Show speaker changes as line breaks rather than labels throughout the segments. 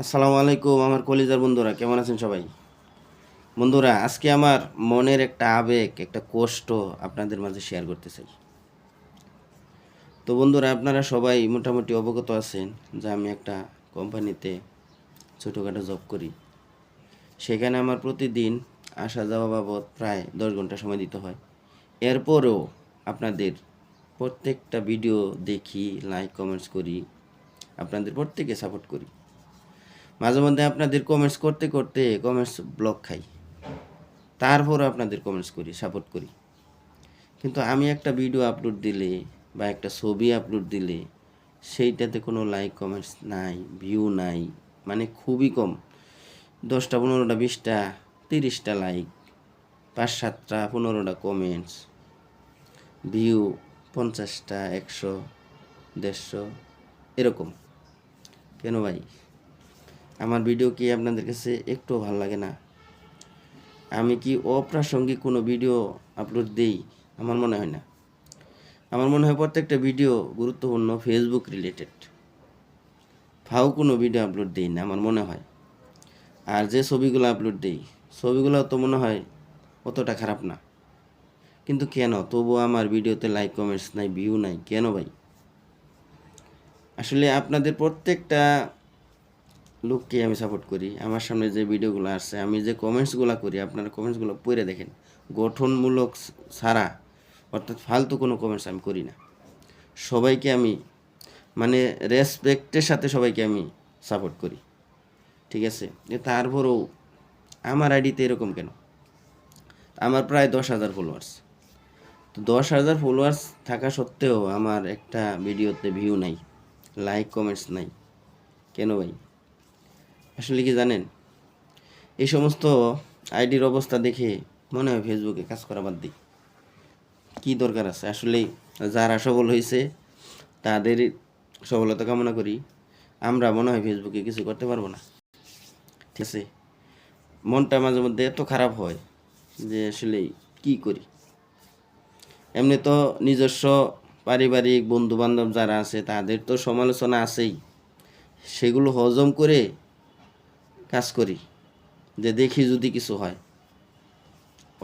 আসসালামু আলাইকুম আমার কলিজার বন্ধুরা, কেমন আছেন সবাই? বন্ধুরা, আজকে আমার মনের একটা আবেগ, একটা কষ্ট আপনাদের মাঝে শেয়ার করতে চাই। তো বন্ধুরা, আপনারা সবাই মোটামুটি অবগত আছেন যে আমি একটা কোম্পানিতে ছোটোখাটো জব করি। সেখানে আমার প্রতিদিন আসা যাওয়া বাবদ প্রায় 10 ঘন্টা সময় দিতে হয়। এরপরেও আপনাদের প্রত্যেকটা ভিডিও দেখি, লাইক কমেন্টস করি, আপনাদের প্রত্যেকে সাপোর্ট করি। মাঝে মধ্যে আপনাদের কমেন্টস করতে করতে কমেন্টস ব্লক খাই, তারপরও আপনাদের কমেন্টস করি, সাপোর্ট করি। কিন্তু আমি একটা ভিডিও আপলোড দিলে বা একটা ছবি আপলোড দিলে সেইটাতে কোনো লাইক কমেন্টস নাই, ভিউ নাই, মানে খুবই কম। 10টা 15টা 20টা 30টা লাইক, 5-7টা 15টা কমেন্টস, ভিউ 50টা 100 150 এরকম। কেন ভাই? আমার ভিডিও কি আপনাদের কাছে একটু ভালো লাগে না? আমি কি অপ্রাসঙ্গিক কোনো ভিডিও আপলোড দিই? আমার মনে হয় না। আমার মনে হয় প্রত্যেকটা ভিডিও গুরুত্বপূর্ণ, ফেসবুক রিলেটেড। ফাও কোনো ভিডিও আপলোড দিই না আমার মনে হয়। আর যে ছবিগুলো আপলোড দিই, ছবিগুলো তো মনে হয় অতটা খারাপ না। কিন্তু কেন তবুও আমার ভিডিওতে লাইক কমেন্টস নাই, ভিউ নাই, কেন ভাই? আসলে আপনাদের প্রত্যেকটা লোককে আমি সাপোর্ট করি। আমার সামনে যে ভিডিওগুলো আসছে, আমি যে কমেন্টসগুলো করি, আপনারা কমেন্টসগুলো পড়ে দেখেন। গঠনমূলক ছাড়া, অর্থাৎ ফালতু কোনো কমেন্টস আমি করি না। সবাইকে আমি মানে রেসপেক্টের সাথে সবাইকে আমি সাপোর্ট করি, ঠিক আছে? তারপরেও আমার আইডিতে এরকম কেন? আমার প্রায় 10,000 ফলোয়ার্স। তো 10,000 ফলোয়ার্স থাকা সত্ত্বেও আমার একটা ভিডিওতে ভিউ নাই, লাইক কমেন্টস নাই, কেন ভাই? আসলে কি জানেন, এই সমস্ত আইডির অবস্থা দেখে মনে হয় ফেসবুকে কাজ করা বাদ দিই। কী দরকার আছে? আসলেই যারা সফল হয়েছে তাদের সফলতা কামনা করি। আমরা মনে হয় ফেসবুকে কিছু করতে পারবো না, ঠিক আছে? মনটা মাঝে মধ্যে এত খারাপ হয় যে আসলে কি করি। এমনি তো নিজস্ব পারিবারিক বন্ধু বান্ধব যারা আছে তাদের তো সমালোচনা আছেই, সেগুলো হজম করে কাজ করি, যে দেখি যদি কিছু হয়।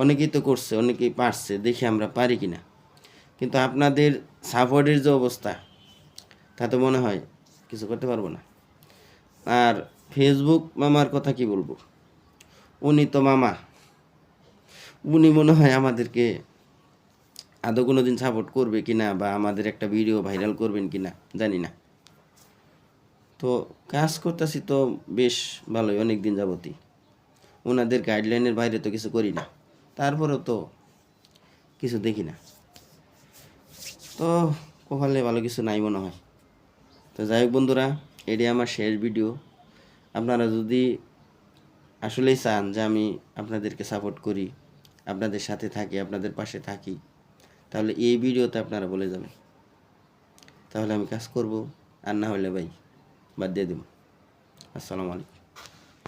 অনেকেই তো করছে, অনেকেই পারছে, দেখি আমরা পারি কিনা। কিন্তু আপনাদের সাপোর্টের যে অবস্থা, তাতে মনে হয় কিছু করতে পারবো না। আর ফেসবুক মামার কথা কি বলবো, উনি তো মামা, উনি মনে হয় আমাদেরকে আদৌ কোনো দিন সাপোর্ট করবে কি না, বা আমাদের একটা ভিডিও ভাইরাল করবেন কি না জানি না। তো কাজ করতেছি তো বেশ ভালোই, অনেক দিন যাবতই। ওনাদের গাইডলাইনের বাইরে তো কিছু করি না, তারপরেও তো কিছু দেখি না। তো কপালে ভালো কিছু নাই মনে হয়। তো যাই হোক বন্ধুরা, এটাই আমার শেষ ভিডিও। আপনারা যদি আসলেই চান যে আমি আপনাদেরকে সাপোর্ট করি, আপনাদের সাথে থাকি, আপনাদের পাশে থাকি, তাহলে এই ভিডিওতে আপনারা বলে যাবেন, তাহলে আমি কাজ করব। আর না হলে ভাই বাদ দিয়ে দেব। আসসালামু আলাইকুম।